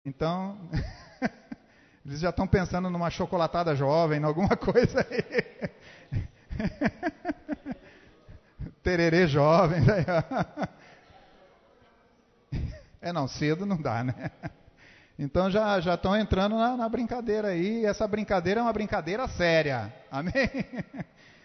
Então, eles já estão pensando numa chocolatada jovem, em alguma coisa aí. Tererê jovem. Não, cedo não dá, né? Então já estão entrando na brincadeira aí. Essa brincadeira é uma brincadeira séria. Amém?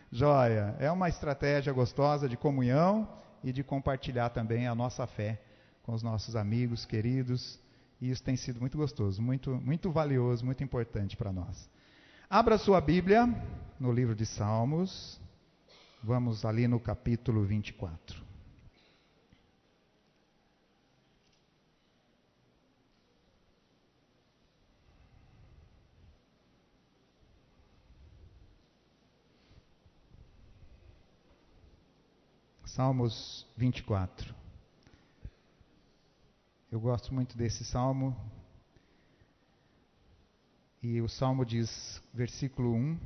Joia. É uma estratégia gostosa de comunhão e de compartilhar também a nossa fé com os nossos amigos, queridos. E isso tem sido muito gostoso, muito, muito valioso, muito importante para nós. Abra sua Bíblia no livro de Salmos. Vamos ali no capítulo 24. Salmos 24. Eu gosto muito desse salmo. E o salmo diz, versículo 1: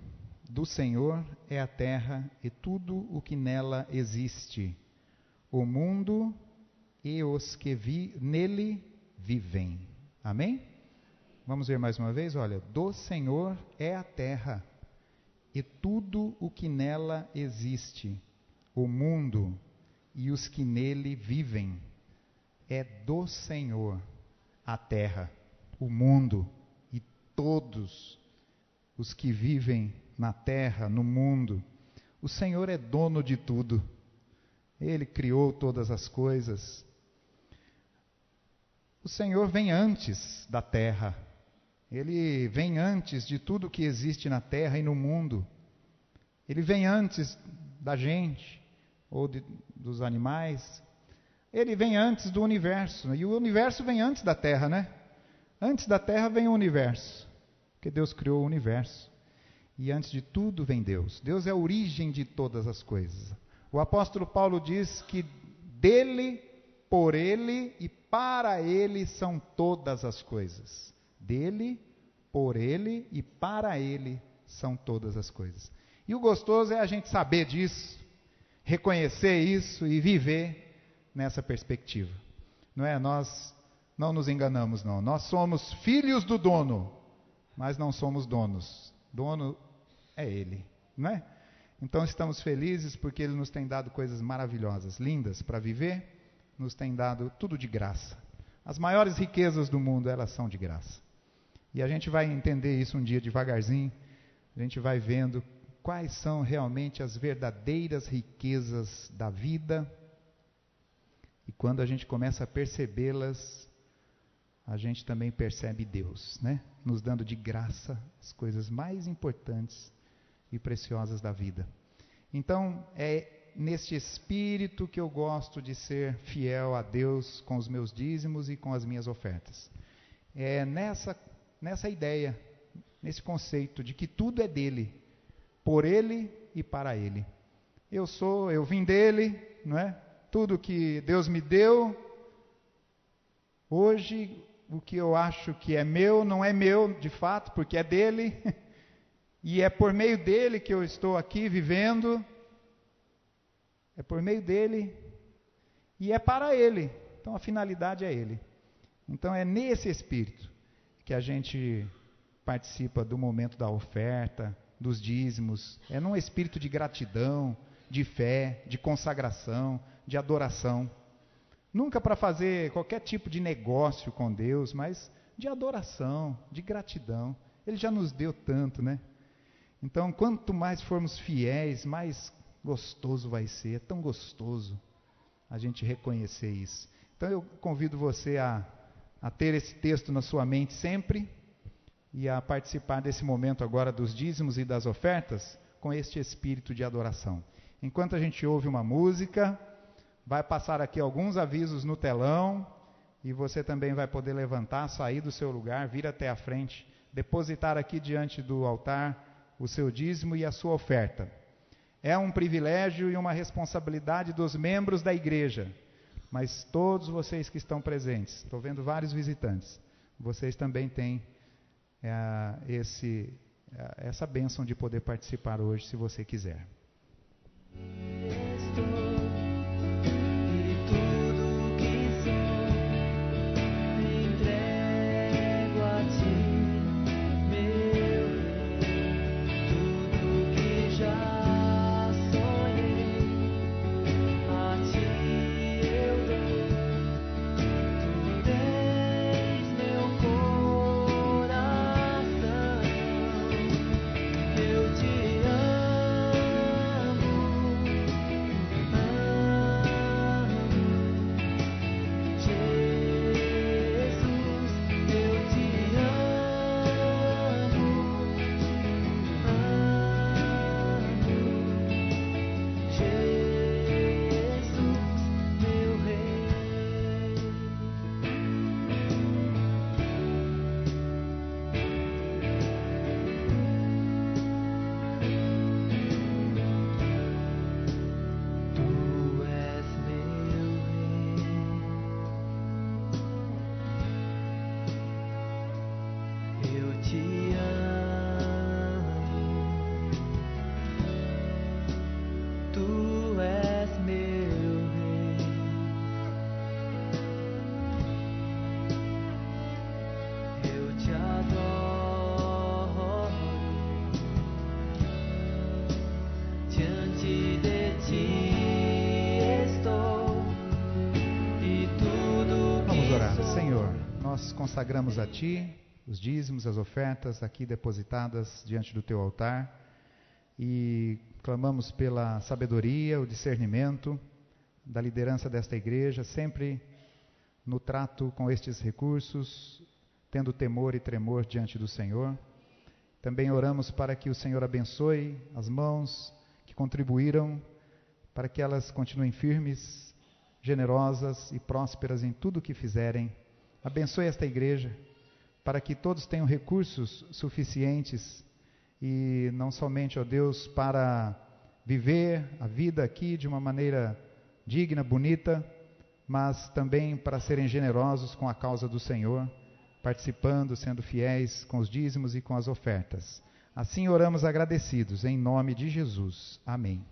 do Senhor é a terra e tudo o que nela existe, o mundo e os que nele vivem. Amém? Vamos ver mais uma vez? Olha, do Senhor é a terra e tudo o que nela existe, o mundo e os que nele vivem. É do Senhor a terra, o mundo e todos os que vivem na terra, no mundo. O Senhor é dono de tudo. Ele criou todas as coisas. O Senhor vem antes da terra. Ele vem antes de tudo que existe na terra e no mundo. Ele vem antes da gente ou dos animais. Ele vem antes do universo. E o universo vem antes da terra, né? Antes da terra vem o universo. Porque Deus criou o universo. E antes de tudo vem Deus. Deus é a origem de todas as coisas. O apóstolo Paulo diz que dele, por ele e para ele são todas as coisas. Dele, por ele e para ele são todas as coisas. E o gostoso é a gente saber disso, reconhecer isso e viver nessa perspectiva. Não é? Nós não nos enganamos, não. Nós somos filhos do dono, mas não somos donos. Dono é Ele, não é? Então estamos felizes porque Ele nos tem dado coisas maravilhosas, lindas para viver, nos tem dado tudo de graça. As maiores riquezas do mundo, elas são de graça. E a gente vai entender isso um dia devagarzinho, a gente vai vendo quais são realmente as verdadeiras riquezas da vida. E quando a gente começa a percebê-las, a gente também percebe Deus, né? Nos dando de graça as coisas mais importantes e preciosas da vida. Então, é neste espírito que eu gosto de ser fiel a Deus com os meus dízimos e com as minhas ofertas. É nessa ideia, nesse conceito de que tudo é dele, por ele e para ele. Eu vim dele, não é? Tudo que Deus me deu, hoje o que eu acho que é meu, não é meu de fato, porque é dele, e é por meio dele que eu estou aqui vivendo, é por meio dele, e é para ele, então a finalidade é ele. Então é nesse espírito que a gente participa do momento da oferta, dos dízimos, é num espírito de gratidão, de fé, de consagração, de adoração. Nunca para fazer qualquer tipo de negócio com Deus, mas de adoração, de gratidão. Ele já nos deu tanto, né? Então, quanto mais formos fiéis, mais gostoso vai ser. É tão gostoso a gente reconhecer isso. Então, eu convido você a ter esse texto na sua mente sempre e a participar desse momento agora dos dízimos e das ofertas com este espírito de adoração. Enquanto a gente ouve uma música, vai passar aqui alguns avisos no telão e você também vai poder levantar, sair do seu lugar, vir até a frente, depositar aqui diante do altar o seu dízimo e a sua oferta. É um privilégio e uma responsabilidade dos membros da igreja, mas todos vocês que estão presentes, estou vendo vários visitantes, vocês também têm essa bênção de poder participar hoje, se você quiser. te amo, tu és meu rei. Eu te adoro, diante de ti estou, e tudo que Vamos orar. sou. Senhor, nós consagramos a Ti os dízimos, as ofertas aqui depositadas diante do Teu altar e clamamos pela sabedoria, o discernimento da liderança desta igreja, sempre no trato com estes recursos, tendo temor e tremor diante do Senhor. Também oramos para que o Senhor abençoe as mãos que contribuíram, para que elas continuem firmes, generosas e prósperas em tudo o que fizerem. Abençoe esta igreja, para que todos tenham recursos suficientes e não somente, ó Deus, para viver a vida aqui de uma maneira digna, bonita, mas também para serem generosos com a causa do Senhor, participando, sendo fiéis com os dízimos e com as ofertas. Assim oramos agradecidos, em nome de Jesus. Amém.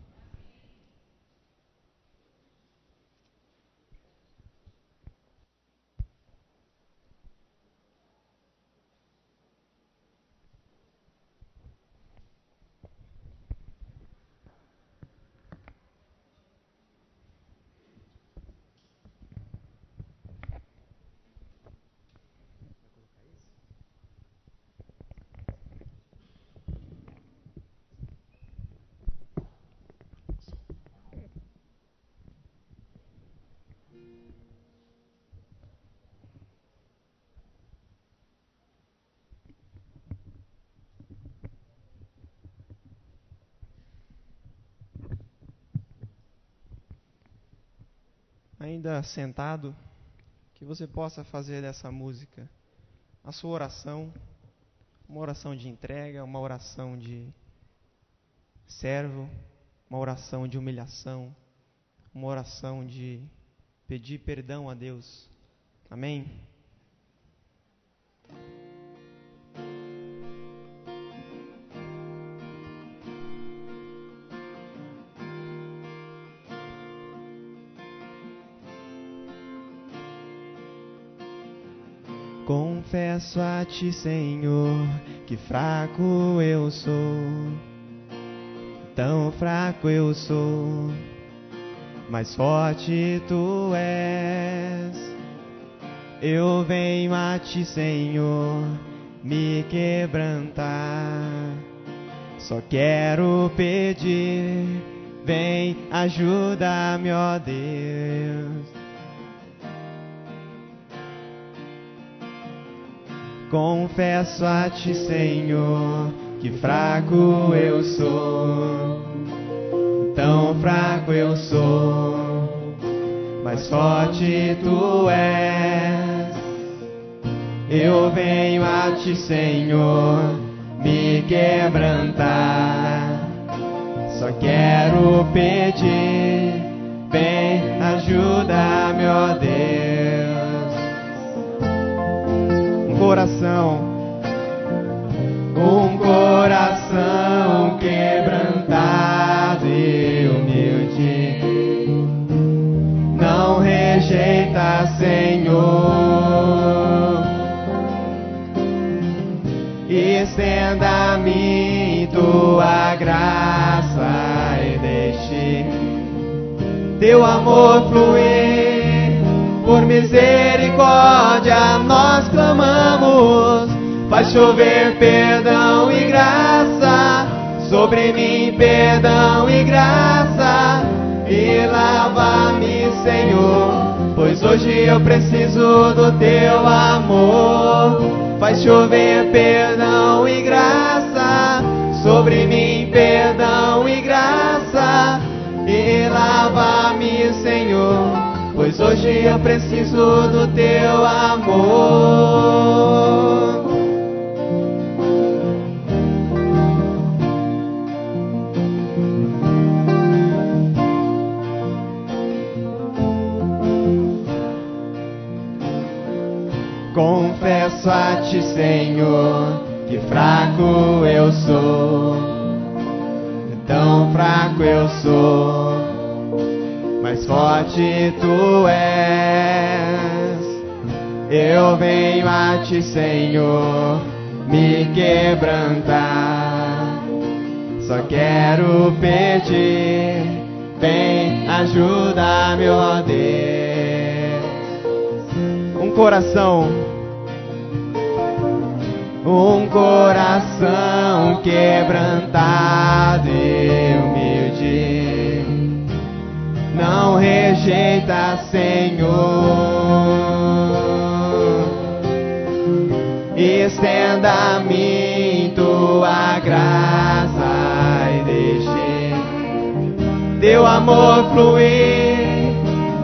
Ainda sentado, que você possa fazer dessa música a sua oração, uma oração de entrega, uma oração de servo, uma oração de humilhação, uma oração de pedir perdão a Deus. Amém? Confesso a ti, Senhor, que fraco eu sou, tão fraco eu sou, mas forte tu és. Eu venho a ti, Senhor, me quebrantar, só quero pedir, vem, ajuda-me, ó Deus. Confesso a ti, Senhor, que fraco eu sou, tão fraco eu sou, mas forte tu és. Eu venho a ti, Senhor, me quebrantar, só quero pedir, vem, ajuda-me, ó Deus. Um coração quebrantado e humilde, não rejeita, Senhor, estenda a mim tua graça e deixe teu amor fluir. Por misericórdia nós clamamos, faz chover perdão e graça, sobre mim perdão e graça, e lava-me, Senhor, pois hoje eu preciso do teu amor. Faz chover perdão e graça, sobre mim perdão e graça, e lava-me, Senhor, pois hoje eu preciso do teu amor. Confesso a ti, Senhor, que fraco eu sou, tão fraco eu sou, mas forte tu és. Eu venho a ti, Senhor, me quebrantar. Só quero pedir, vem ajuda-me, ó Deus. Um coração quebrantado e humilde, não rejeita, Senhor. Estenda a mim tua graça e deixe teu amor fluir.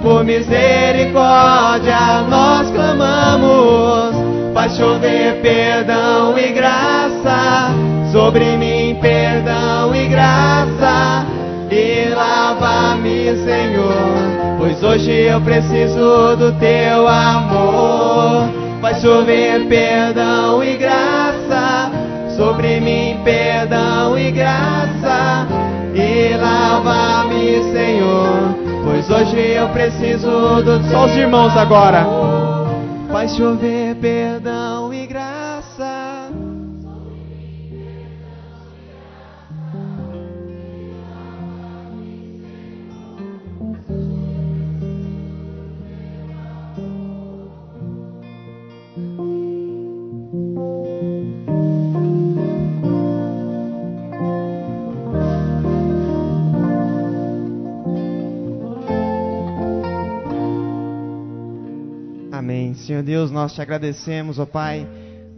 Por misericórdia nós clamamos, faz chover perdão e graça sobre mim, perdão e graça, e lava-me, Senhor, pois hoje eu preciso do teu amor. Faz chover perdão e graça sobre mim, perdão e graça, e lava-me, Senhor, pois hoje eu preciso do... Só os irmãos agora. Faz chover perdão e graça. Amém. Senhor Deus, nós te agradecemos, ó Pai,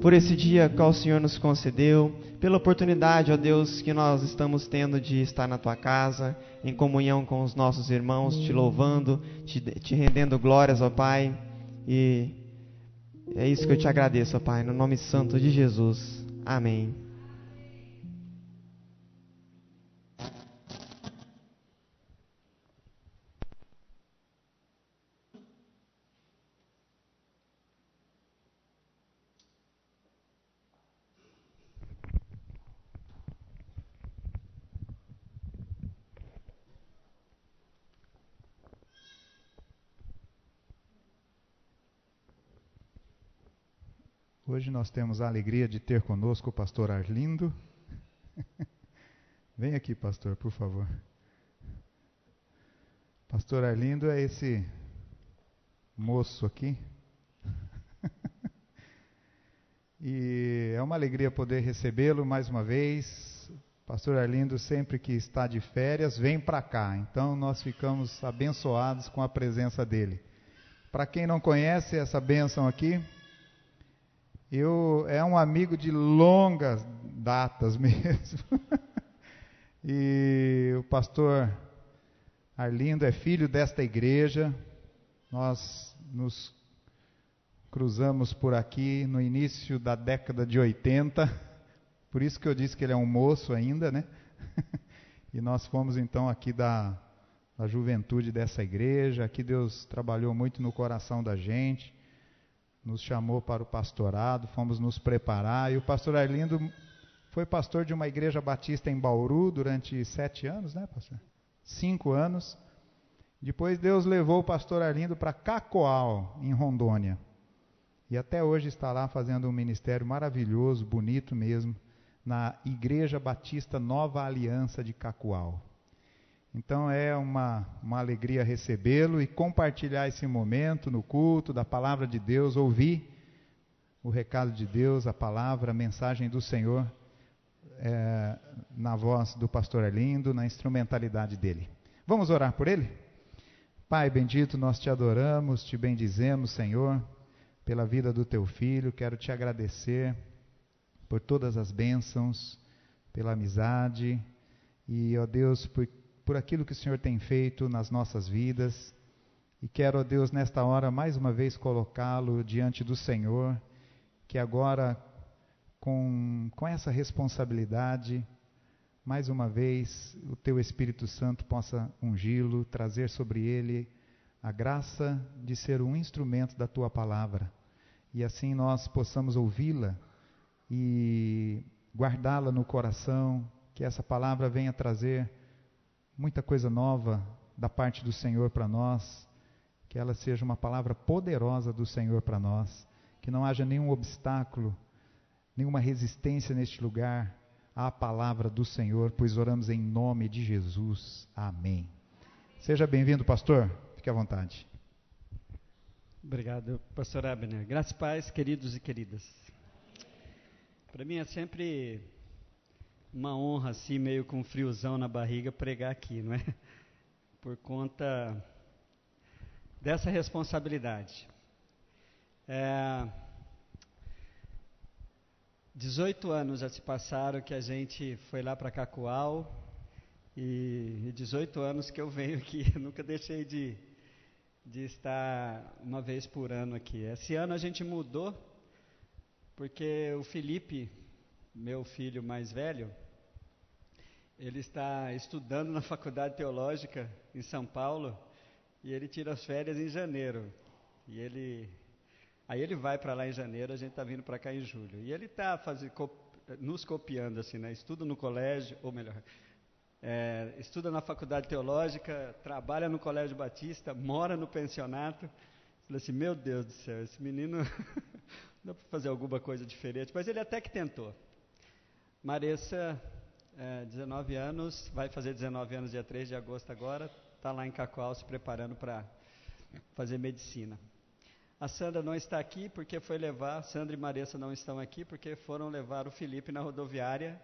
por esse dia que o Senhor nos concedeu, pela oportunidade, ó Deus, que nós estamos tendo de estar na tua casa, em comunhão com os nossos irmãos, te louvando, te rendendo glórias, ó Pai. E é isso que eu te agradeço, ó Pai, no nome santo de Jesus. Amém. Hoje nós temos a alegria de ter conosco o pastor Arlindo. Vem aqui, pastor, por favor. Pastor Arlindo é esse moço aqui. E é uma alegria poder recebê-lo mais uma vez. Pastor Arlindo, sempre que está de férias, vem para cá. Então nós ficamos abençoados com a presença dele. Para quem não conhece essa bênção aqui, é um amigo de longas datas mesmo. E o pastor Arlindo é filho desta igreja. Nós nos cruzamos por aqui no início da década de 80. Por isso que eu disse que ele é um moço ainda, né? E nós fomos então aqui da juventude dessa igreja. Aqui Deus trabalhou muito no coração da gente. Nos chamou para o pastorado, fomos nos preparar, e o pastor Arlindo foi pastor de uma igreja batista em Bauru durante 7 anos, né, pastor? 5 anos. Depois Deus levou o pastor Arlindo para Cacoal, em Rondônia. E até hoje está lá fazendo um ministério maravilhoso, bonito mesmo, na Igreja Batista Nova Aliança de Cacoal. Então é uma alegria recebê-lo e compartilhar esse momento no culto da palavra de Deus, ouvir o recado de Deus, a palavra, a mensagem do Senhor, na voz do pastor Arlindo, na instrumentalidade dele. Vamos orar por ele? Pai bendito, nós te adoramos, te bendizemos, Senhor, pela vida do teu filho. Quero te agradecer por todas as bênçãos, pela amizade e, ó Deus, por aquilo que o Senhor tem feito nas nossas vidas. E quero, ó Deus, nesta hora, mais uma vez colocá-lo diante do Senhor, que agora, com essa responsabilidade, mais uma vez, o Teu Espírito Santo possa ungí-lo, trazer sobre ele a graça de ser um instrumento da Tua Palavra. E assim nós possamos ouvi-la e guardá-la no coração, que essa palavra venha trazer muita coisa nova da parte do Senhor para nós, que ela seja uma palavra poderosa do Senhor para nós, que não haja nenhum obstáculo, nenhuma resistência neste lugar à palavra do Senhor, pois oramos em nome de Jesus. Amém. Seja bem-vindo, pastor. Fique à vontade. Obrigado, pastor Abner. Graças e paz, queridos e queridas. Para mim é sempre uma honra, assim, meio com um friozão na barriga, pregar aqui, não é? Por conta dessa responsabilidade. 18 anos já se passaram que a gente foi lá para Cacoal, e 18 anos que eu venho aqui, eu nunca deixei de estar uma vez por ano aqui. Esse ano a gente mudou, porque o Felipe, meu filho mais velho, ele está estudando na Faculdade Teológica em São Paulo, e ele tira as férias em janeiro. Aí ele vai para lá em janeiro, a gente está vindo para cá em julho. E ele está nos copiando, assim, né? Estuda no colégio, ou melhor, estuda na Faculdade Teológica, trabalha no Colégio Batista, mora no pensionato. Falei assim, meu Deus do céu, esse menino dá para fazer alguma coisa diferente. Mas ele até que tentou. Maressa, 19 anos, vai fazer 19 anos dia 3 de agosto agora, está lá em Cacoal se preparando para fazer medicina. A Sandra não está aqui porque foi levar, Sandra e Maressa não estão aqui porque foram levar o Felipe na rodoviária,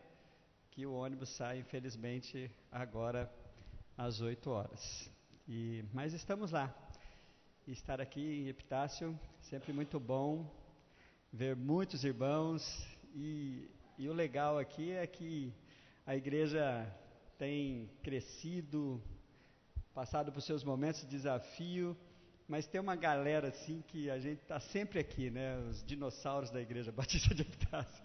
que o ônibus sai, infelizmente, agora às 8 horas. Mas estamos lá. E estar aqui em Epitácio, sempre muito bom, ver muitos irmãos, e o legal aqui é que a igreja tem crescido, passado por seus momentos de desafio, mas tem uma galera assim que a gente está sempre aqui, né? Os dinossauros da Igreja Batista de Epitácio.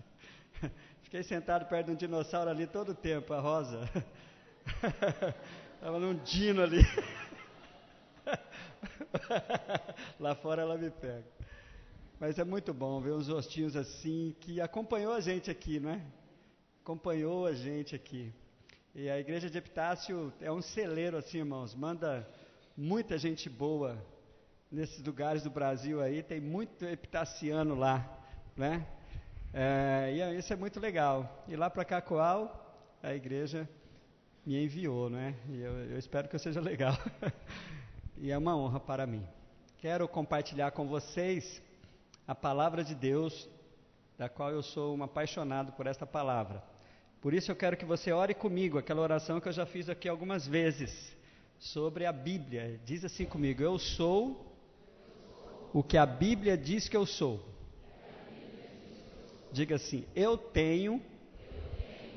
Fiquei sentado perto de um dinossauro ali todo o tempo, a Rosa. Estava num dino ali. Lá fora ela me pega. Mas é muito bom ver uns rostinhos assim, que acompanhou a gente aqui, não é? Acompanhou a gente aqui. E a Igreja de Epitácio é um celeiro assim, irmãos. Manda muita gente boa nesses lugares do Brasil aí, tem muito epitaciano lá, né? E isso é muito legal. E lá para Cacoal, a igreja me enviou, né? E eu espero que seja legal. E é uma honra para mim. Quero compartilhar com vocês a palavra de Deus, da qual eu sou um apaixonado por esta palavra. Por isso eu quero que você ore comigo, aquela oração que eu já fiz aqui algumas vezes, sobre a Bíblia. Diz assim comigo: eu sou o que a Bíblia diz que eu sou. Diga assim: eu tenho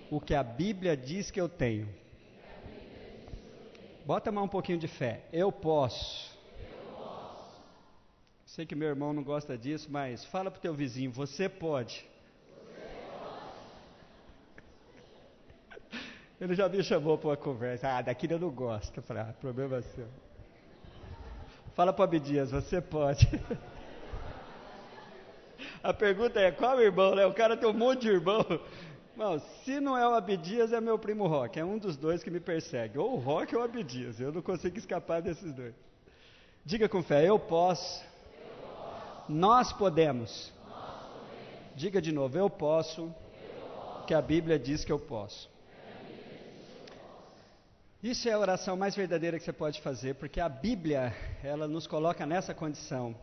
o que a Bíblia diz que eu tenho. Bota mais um pouquinho de fé. Eu posso. Sei que meu irmão não gosta disso, mas fala para o teu vizinho: você pode. Ele já me chamou para uma conversa. Daquilo eu não gosto. Eu falei, problema é seu. Fala para o Abdias: você pode. A pergunta é: qual irmão, né? O cara tem um monte de irmão. Não, se não é o Abdias, é meu primo Roque. É um dos dois que me persegue. Ou o Roque ou o Abdias. Eu não consigo escapar desses dois. Diga com fé: eu posso. Nós podemos. Diga de novo: eu posso. Que a Bíblia diz que eu posso. Isso é a oração mais verdadeira que você pode fazer, porque a Bíblia, ela nos coloca nessa condição.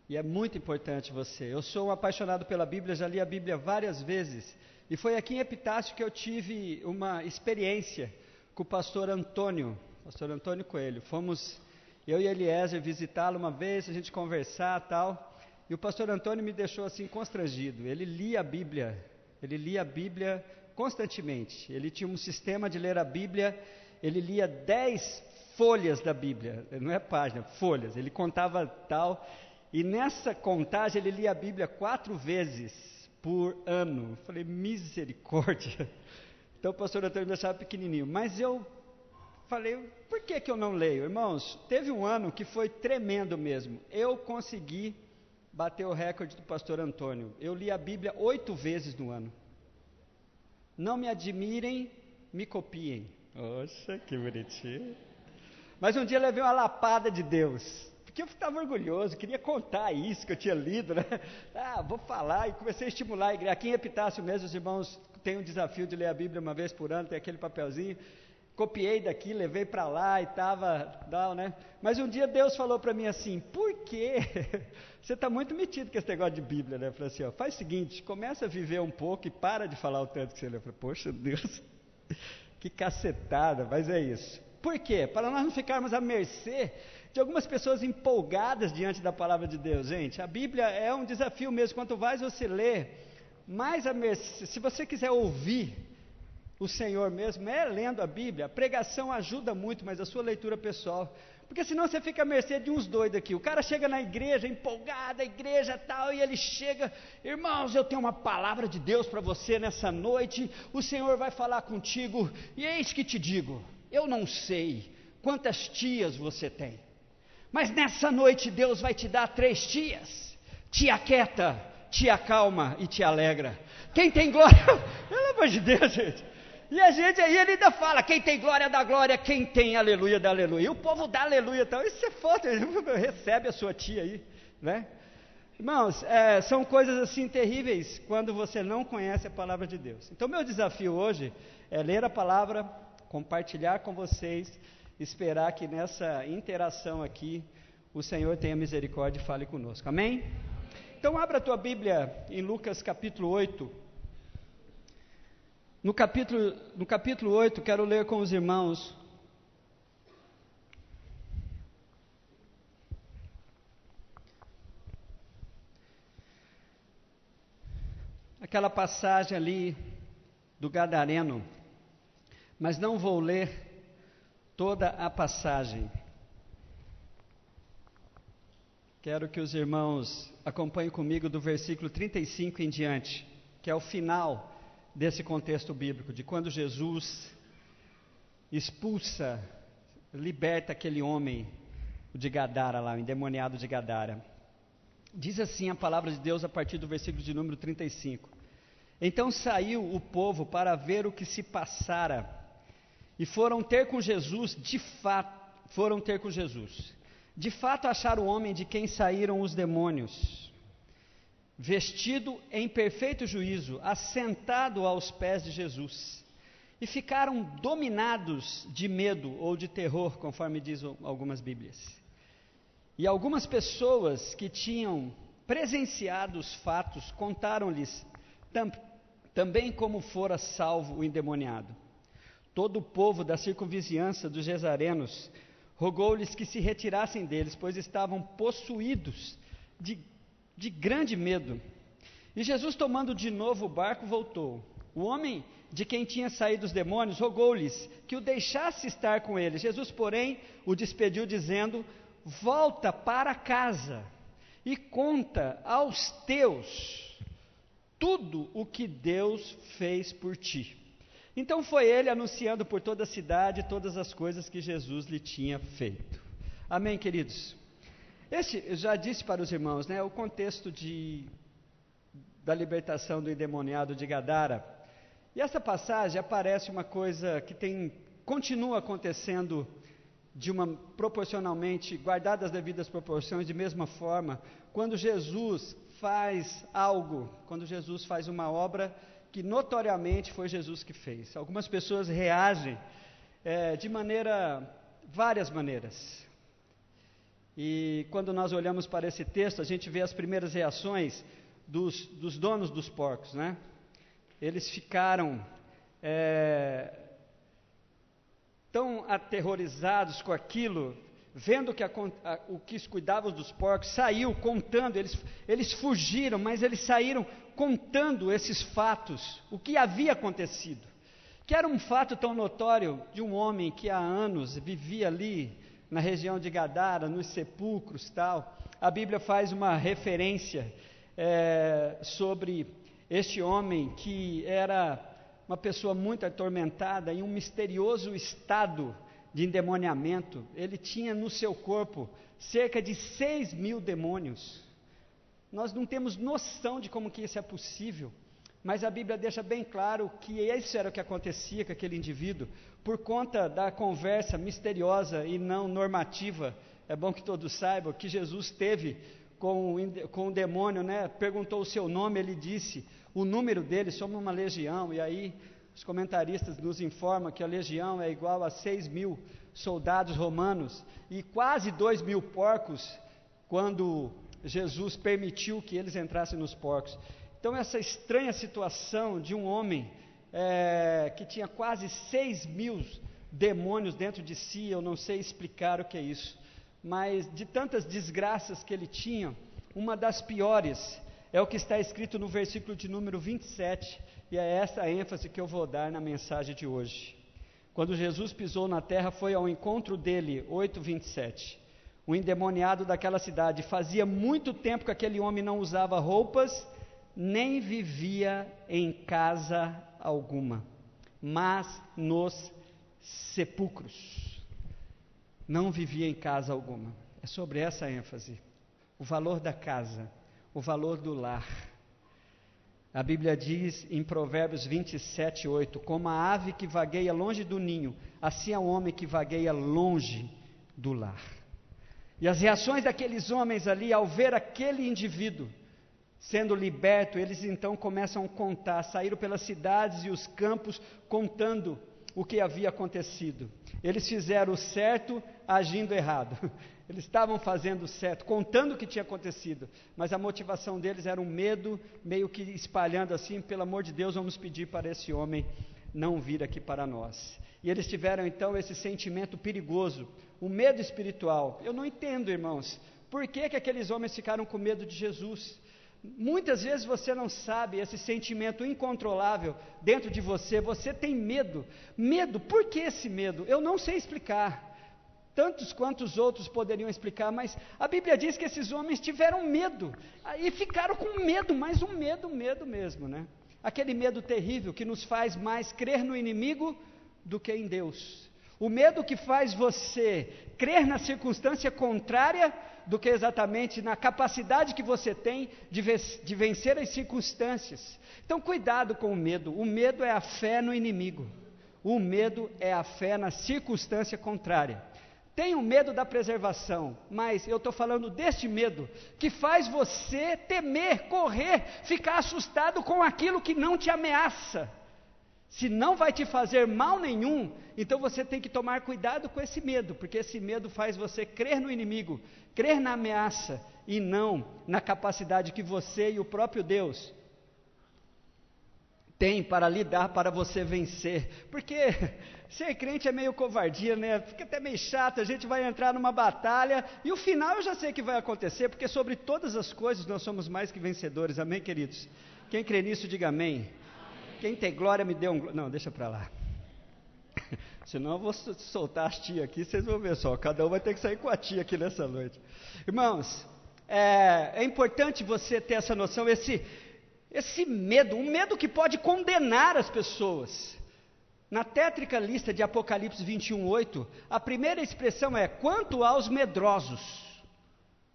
E é muito importante você. Eu sou um apaixonado pela Bíblia, já li a Bíblia várias vezes. E foi aqui em Epitácio que eu tive uma experiência com o pastor Antônio Coelho. Fomos, eu e Eliezer, visitá-lo uma vez, a gente conversar e tal. E o pastor Antônio me deixou assim constrangido. Ele lia a Bíblia constantemente. Ele tinha um sistema de ler a Bíblia. Ele lia 10 folhas da Bíblia, não é página, folhas. Ele contava tal, e nessa contagem ele lia a Bíblia 4 vezes por ano. Eu falei, misericórdia. Então o pastor Antônio me achava pequenininho, mas eu falei, por que eu não leio? Irmãos, teve um ano que foi tremendo mesmo. Eu consegui bateu o recorde do pastor Antônio. Eu li a Bíblia 8 vezes no ano. Não me admirem, me copiem. Poxa, que bonitinho. Mas um dia eu levei uma lapada de Deus, porque eu estava orgulhoso, queria contar isso que eu tinha lido, né? Vou falar, e comecei a estimular a igreja. Aqui em Epitácio mesmo, os irmãos têm um desafio de ler a Bíblia uma vez por ano, tem aquele papelzinho. Copiei daqui, levei para lá e estava, né? Mas um dia Deus falou para mim assim: por quê? Você está muito metido com esse negócio de Bíblia, né? Eu falei assim: faz o seguinte, começa a viver um pouco e para de falar o tanto que você lê. Eu falei: poxa Deus, que cacetada, mas é isso. Por quê? Para nós não ficarmos à mercê de algumas pessoas empolgadas diante da palavra de Deus. Gente, a Bíblia é um desafio mesmo. Quanto mais você lê, mais à mercê. Se você quiser ouvir o Senhor mesmo, é lendo a Bíblia. A pregação ajuda muito, mas a sua leitura pessoal, porque senão você fica à mercê de uns doidos aqui. O cara chega na igreja empolgado, a igreja tal, e ele chega: irmãos, eu tenho uma palavra de Deus para você nessa noite, o Senhor vai falar contigo, e eis que te digo, eu não sei quantas tias você tem, mas nessa noite Deus vai te dar 3 tias, te aquieta, te acalma e te alegra. Quem tem glória, pelo amor de Deus, gente. E a gente aí, ele ainda fala: quem tem glória dá glória, quem tem aleluia dá aleluia. E o povo dá aleluia, então isso é foda, recebe a sua tia aí, né? Irmãos, são coisas assim terríveis quando você não conhece a palavra de Deus. Então meu desafio hoje é ler a palavra, compartilhar com vocês, esperar que nessa interação aqui o Senhor tenha misericórdia e fale conosco, amém? Então abra a tua Bíblia em Lucas capítulo 8. No capítulo 8, quero ler com os irmãos aquela passagem ali do Gadareno, mas não vou ler toda a passagem. Quero que os irmãos acompanhem comigo do versículo 35 em diante, que é o final desse contexto bíblico, de quando Jesus expulsa, liberta aquele homem de Gadara lá, o endemoniado de Gadara. Diz assim a palavra de Deus a partir do versículo de número 35. Então saiu o povo para ver o que se passara, e foram ter com Jesus. De fato acharam o homem de quem saíram os demônios, vestido em perfeito juízo, assentado aos pés de Jesus, e ficaram dominados de medo ou de terror, conforme diz algumas Bíblias. E algumas pessoas que tinham presenciado os fatos contaram-lhes também como fora salvo o endemoniado. Todo o povo da circunvizinhança dos Gesarenos rogou-lhes que se retirassem deles, pois estavam possuídos de grande medo. E Jesus, tomando de novo o barco, voltou. O homem de quem tinha saído os demônios rogou-lhes que o deixasse estar com eles. Jesus, porém, o despediu, dizendo: volta para casa e conta aos teus tudo o que Deus fez por ti. Então foi ele anunciando por toda a cidade todas as coisas que Jesus lhe tinha feito. Amém, queridos? Eu já disse para os irmãos, né, o contexto da libertação do endemoniado de Gadara. E essa passagem aparece uma coisa que continua acontecendo proporcionalmente, guardadas as devidas proporções, de mesma forma, quando Jesus faz algo, quando Jesus faz uma obra que notoriamente foi Jesus que fez. Algumas pessoas reagem de várias maneiras. E quando nós olhamos para esse texto, a gente vê as primeiras reações dos donos dos porcos, né? Eles ficaram tão aterrorizados com aquilo, vendo que o que cuidava dos porcos saiu contando, eles fugiram, mas eles saíram contando esses fatos, o que havia acontecido, que era um fato tão notório de um homem que há anos vivia ali na região de Gadara, nos sepulcros tal. A Bíblia faz uma referência sobre este homem que era uma pessoa muito atormentada, em um misterioso estado de endemoniamento. Ele tinha no seu corpo cerca de 6.000 demônios. Nós não temos noção de como que isso é possível, mas a Bíblia deixa bem claro que isso era o que acontecia com aquele indivíduo, por conta da conversa misteriosa e não normativa. É bom que todos saibam que Jesus teve com o demônio, né? Perguntou o seu nome, ele disse o número dele, somos uma legião, e aí os comentaristas nos informam que a legião é igual a 6.000 soldados romanos, e quase 2.000 porcos, quando Jesus permitiu que eles entrassem nos porcos. Então essa estranha situação de um homem que tinha quase 6.000 demônios dentro de si, eu não sei explicar o que é isso, mas de tantas desgraças que ele tinha, uma das piores é o que está escrito no versículo de número 27, e é essa a ênfase que eu vou dar na mensagem de hoje. Quando Jesus pisou na terra, foi ao encontro dele, 8:27, o endemoniado daquela cidade. Fazia muito tempo que aquele homem não usava roupas, nem vivia em casa alguma, mas nos sepulcros. Não vivia em casa alguma. É sobre essa ênfase, o valor da casa, o valor do lar. A Bíblia diz em Provérbios 27:8, como a ave que vagueia longe do ninho, assim é o homem que vagueia longe do lar. E as reações daqueles homens ali, ao ver aquele indivíduo sendo liberto, eles então começam a contar, saíram pelas cidades e os campos contando o que havia acontecido. Eles fizeram o certo agindo errado. Eles estavam fazendo o certo, contando o que tinha acontecido, mas a motivação deles era um medo, meio que espalhando assim, pelo amor de Deus, vamos pedir para esse homem não vir aqui para nós. E eles tiveram então esse sentimento perigoso, o medo espiritual. Eu não entendo, irmãos, por que aqueles homens ficaram com medo de Jesus? Muitas vezes você não sabe, esse sentimento incontrolável dentro de você, você tem medo. Medo, por que esse medo? Eu não sei explicar. Tantos quanto os outros poderiam explicar, mas a Bíblia diz que esses homens tiveram medo, e ficaram com medo, mas um medo mesmo, né? Aquele medo terrível que nos faz mais crer no inimigo do que em Deus. O medo que faz você crer na circunstância contrária do que exatamente na capacidade que você tem de vencer as circunstâncias. Então cuidado com o medo é a fé no inimigo, o medo é a fé na circunstância contrária. Tenho medo da preservação, mas eu estou falando deste medo, que faz você temer, correr, ficar assustado com aquilo que não te ameaça. Se não vai te fazer mal nenhum, então você tem que tomar cuidado com esse medo, porque esse medo faz você crer no inimigo, crer na ameaça, e não na capacidade que você e o próprio Deus tem para lidar, para você vencer. Porque ser crente é meio covardia, né? Fica até meio chato, a gente vai entrar numa batalha, e o final eu já sei que vai acontecer, porque sobre todas as coisas nós somos mais que vencedores, amém, queridos? Quem crê nisso, diga amém. Quem tem glória me dê um... Não, deixa para lá. Senão eu vou soltar as tias aqui, vocês vão ver só, cada um vai ter que sair com a tia aqui nessa noite. Irmãos, é importante você ter essa noção, esse medo, um medo que pode condenar as pessoas. Na tétrica lista de Apocalipse 21:8, a primeira expressão é, quanto aos medrosos.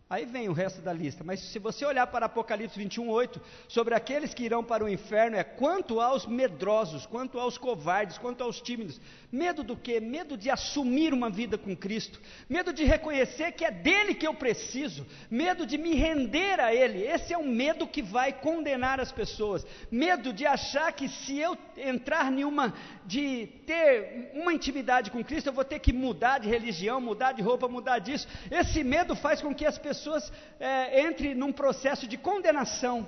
Aí vem o resto da lista, mas se você olhar para Apocalipse 21:8, sobre aqueles que irão para o inferno, é quanto aos medrosos, quanto aos covardes, quanto aos tímidos. Medo do quê? Medo de assumir uma vida com Cristo, medo de reconhecer que é dele que eu preciso, medo de me render a ele. Esse é um medo que vai condenar as pessoas, medo de achar que se eu entrar de ter uma intimidade com Cristo, eu vou ter que mudar de religião, mudar de roupa, mudar disso. Esse medo faz com que as pessoas entrem num processo de condenação.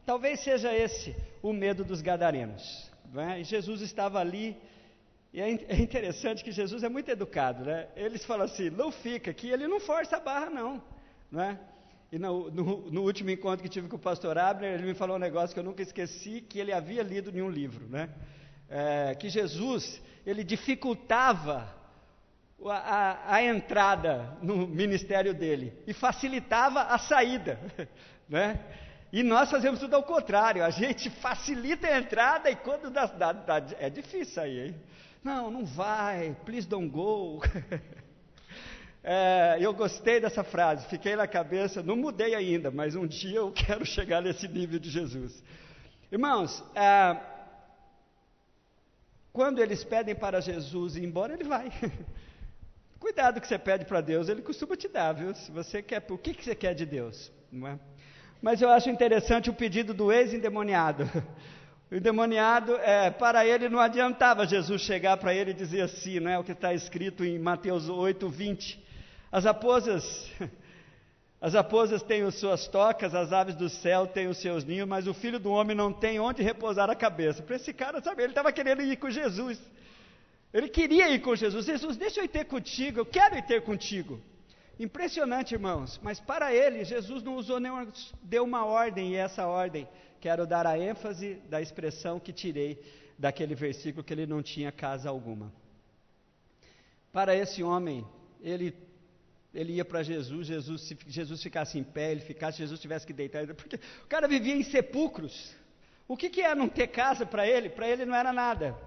Talvez seja esse o medo dos gadarenos, né? E Jesus estava ali, e é interessante que Jesus é muito educado, né? Eles falam assim, não fica aqui, ele não força a barra não, né? E no último encontro que tive com o pastor Abner, ele me falou um negócio que eu nunca esqueci, que ele havia lido em um livro, né? Que Jesus, ele dificultava a entrada no ministério dele e facilitava a saída, né? E nós fazemos tudo ao contrário, a gente facilita a entrada e quando é difícil sair, hein? Não vai, please don't go. Eu gostei dessa frase, fiquei na cabeça, não mudei ainda, mas um dia eu quero chegar nesse nível de Jesus. Irmãos, quando eles pedem para Jesus ir embora, ele vai. Cuidado que você pede para Deus, ele costuma te dar, viu? Se você quer, o que você quer de Deus? Não é? Mas eu acho interessante o pedido do ex-endemoniado. O endemoniado, para ele não adiantava Jesus chegar para ele e dizer assim, não é o que está escrito em Mateus 8:20. As raposas têm as suas tocas, as aves do céu têm os seus ninhos, mas o filho do homem não tem onde repousar a cabeça. Para esse cara, sabe, ele estava querendo ir com Jesus. Ele queria ir com Jesus. Jesus, deixa eu ir ter contigo, eu quero ir ter contigo. Impressionante, irmãos, mas para ele, Jesus não usou nenhuma, deu uma ordem, e essa ordem, quero dar a ênfase da expressão que tirei daquele versículo, que ele não tinha casa alguma. Para esse homem, ele ia para Jesus, se Jesus ficasse em pé, ele ficasse, se Jesus tivesse que deitar, porque o cara vivia em sepulcros. O que é não ter casa para ele? Para ele não era nada.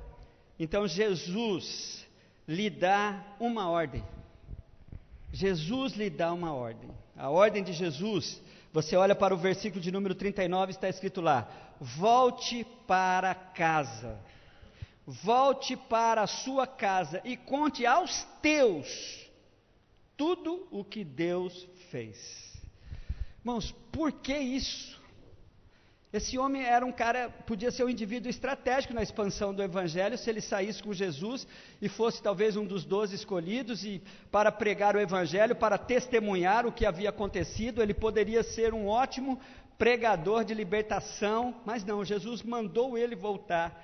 Então Jesus lhe dá uma ordem. Jesus lhe dá uma ordem. A ordem de Jesus, você olha para o versículo de número 39, está escrito lá: volte para casa, volte para a sua casa e conte aos teus tudo o que Deus fez. Irmãos, por que isso? Esse homem era um cara, podia ser um indivíduo estratégico na expansão do Evangelho, se ele saísse com Jesus e fosse talvez um dos 12 escolhidos, e para pregar o Evangelho, para testemunhar o que havia acontecido, ele poderia ser um ótimo pregador de libertação, mas não, Jesus mandou ele voltar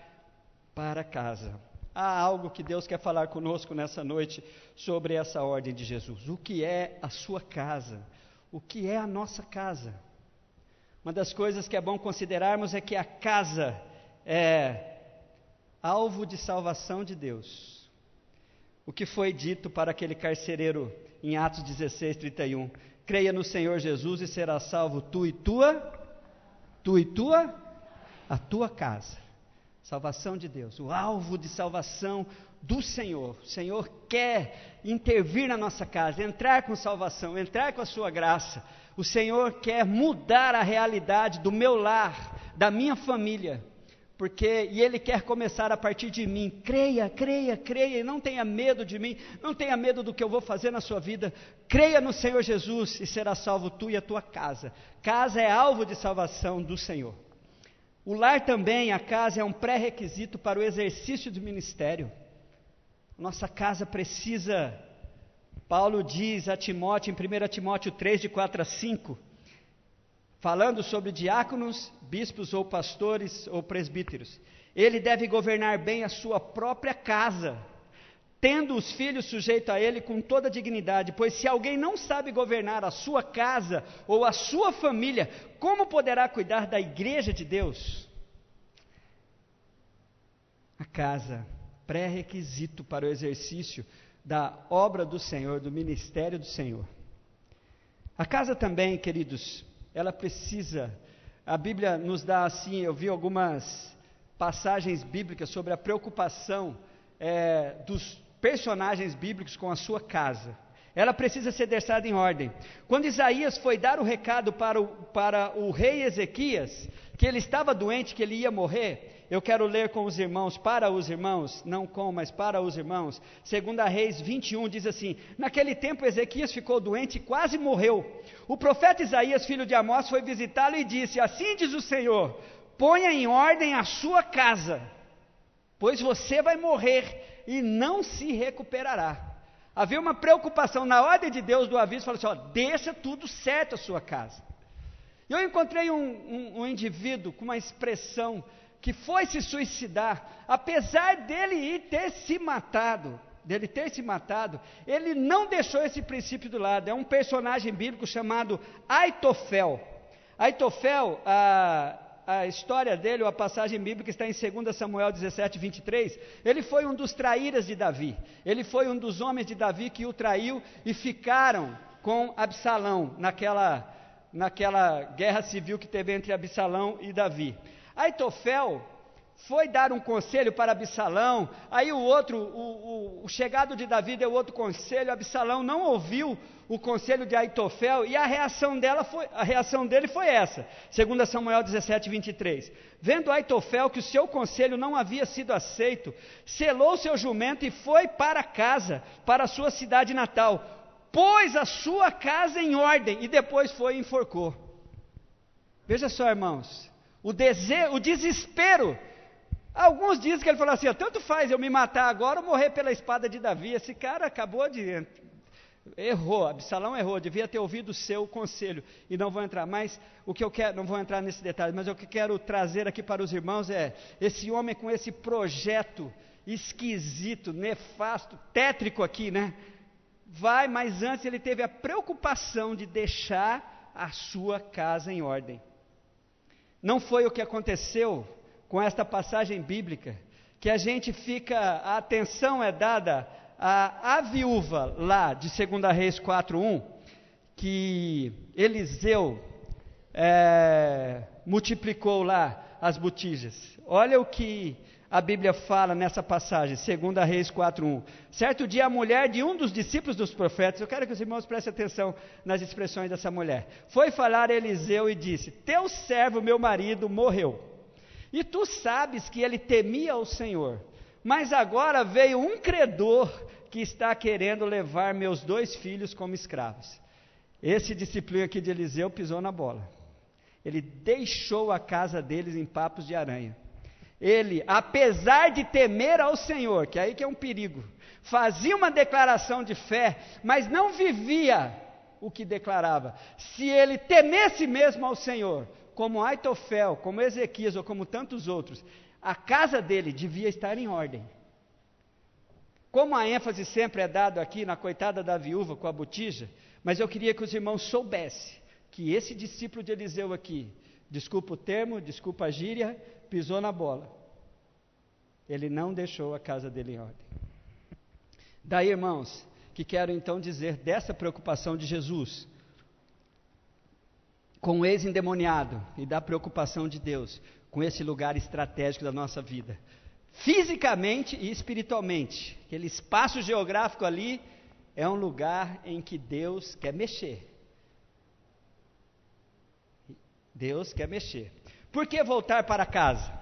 para casa. Há algo que Deus quer falar conosco nessa noite sobre essa ordem de Jesus. O que é a sua casa? O que é a nossa casa? Uma das coisas que é bom considerarmos é que a casa é alvo de salvação de Deus. O que foi dito para aquele carcereiro em Atos 16:31? Creia no Senhor Jesus e será salvo tu e a tua casa. Salvação de Deus, o alvo de salvação do Senhor. O Senhor quer intervir na nossa casa, entrar com salvação, entrar com a sua graça. O Senhor quer mudar a realidade do meu lar, da minha família, e Ele quer começar a partir de mim. Creia, e não tenha medo de mim, não tenha medo do que eu vou fazer na sua vida. Creia no Senhor Jesus e será salvo tu e a tua casa. Casa é alvo de salvação do Senhor. O lar também, a casa, é um pré-requisito para o exercício do ministério. Nossa casa precisa, Paulo diz a Timóteo, em 1 Timóteo 3, de 4 a 5, falando sobre diáconos, bispos ou pastores ou presbíteros. Ele deve governar bem a sua própria casa, tendo os filhos sujeitos a ele com toda dignidade, pois se alguém não sabe governar a sua casa ou a sua família, como poderá cuidar da igreja de Deus? A casa, pré-requisito para o exercício da obra do Senhor, do ministério do Senhor. A casa também, queridos, ela precisa, a Bíblia nos dá assim, eu vi algumas passagens bíblicas sobre a preocupação dos personagens bíblicos com a sua casa. Ela precisa ser deixada em ordem. Quando Isaías foi dar o recado para o rei Ezequias, que ele estava doente, que ele ia morrer, eu quero ler com os irmãos, para os irmãos, não com, mas para os irmãos. 2 Reis 21 diz assim: naquele tempo Ezequias ficou doente e quase morreu. O profeta Isaías, filho de Amós, foi visitá-lo e disse: assim diz o Senhor, ponha em ordem a sua casa, pois você vai morrer e não se recuperará. Havia uma preocupação na ordem de Deus do aviso, falou assim: deixa tudo certo a sua casa. E eu encontrei um indivíduo com uma expressão que foi se suicidar, apesar dele ter se matado, ele não deixou esse princípio do lado. É um personagem bíblico chamado Aitofel. Aitofel, a história dele, ou a passagem bíblica está em 2 Samuel 17:23, ele foi um dos traíras de Davi, ele foi um dos homens de Davi que o traiu e ficaram com Absalão, naquela guerra civil que teve entre Absalão e Davi. Aitofel foi dar um conselho para Absalão, aí o outro, o chegado de Davi deu outro conselho, Absalão não ouviu o conselho de Aitofel, e a reação dele foi essa, 2 Samuel 17, 23, vendo Aitofel que o seu conselho não havia sido aceito, selou seu jumento e foi para casa, para a sua cidade natal, pôs a sua casa em ordem, e depois foi e enforcou. Veja só, irmãos, o desespero. Alguns dizem que ele falou assim, tanto faz eu me matar agora ou morrer pela espada de Davi. Esse cara acabou de... errou, Absalão errou, devia ter ouvido o seu conselho. E não vou entrar, mas o que eu quero, não vou entrar nesse detalhe, mas o que quero trazer aqui para os irmãos é, esse homem com esse projeto esquisito, nefasto, tétrico aqui, né? Mas antes ele teve a preocupação de deixar a sua casa em ordem. Não foi o que aconteceu com esta passagem bíblica, que a gente fica, a atenção é dada à viúva lá de 2 Reis 4:1, que Eliseu multiplicou lá as botijas. Olha o que a Bíblia fala nessa passagem, 2 Reis 4:1. Certo dia a mulher de um dos discípulos dos profetas, eu quero que os irmãos prestem atenção nas expressões dessa mulher, foi falar a Eliseu e disse, teu servo, meu marido, morreu. E tu sabes que ele temia o Senhor, mas agora veio um credor que está querendo levar meus 2 filhos como escravos. Esse discípulo aqui de Eliseu pisou na bola. Ele deixou a casa deles em papos de aranha. Ele, apesar de temer ao Senhor, que aí que é um perigo, fazia uma declaração de fé, mas não vivia o que declarava. Se ele temesse mesmo ao Senhor, como Aitofel, como Ezequias ou como tantos outros, a casa dele devia estar em ordem. Como a ênfase sempre é dada aqui na coitada da viúva com a botija, mas eu queria que os irmãos soubessem que esse discípulo de Eliseu aqui, desculpa o termo, desculpa a gíria, pisou na bola. Ele não deixou a casa dele em ordem. Daí, irmãos, que quero então dizer dessa preocupação de Jesus com o ex-endemoniado e da preocupação de Deus com esse lugar estratégico da nossa vida, fisicamente e espiritualmente. Aquele espaço geográfico ali é um lugar em que Deus quer mexer. Deus quer mexer. Por que voltar para casa?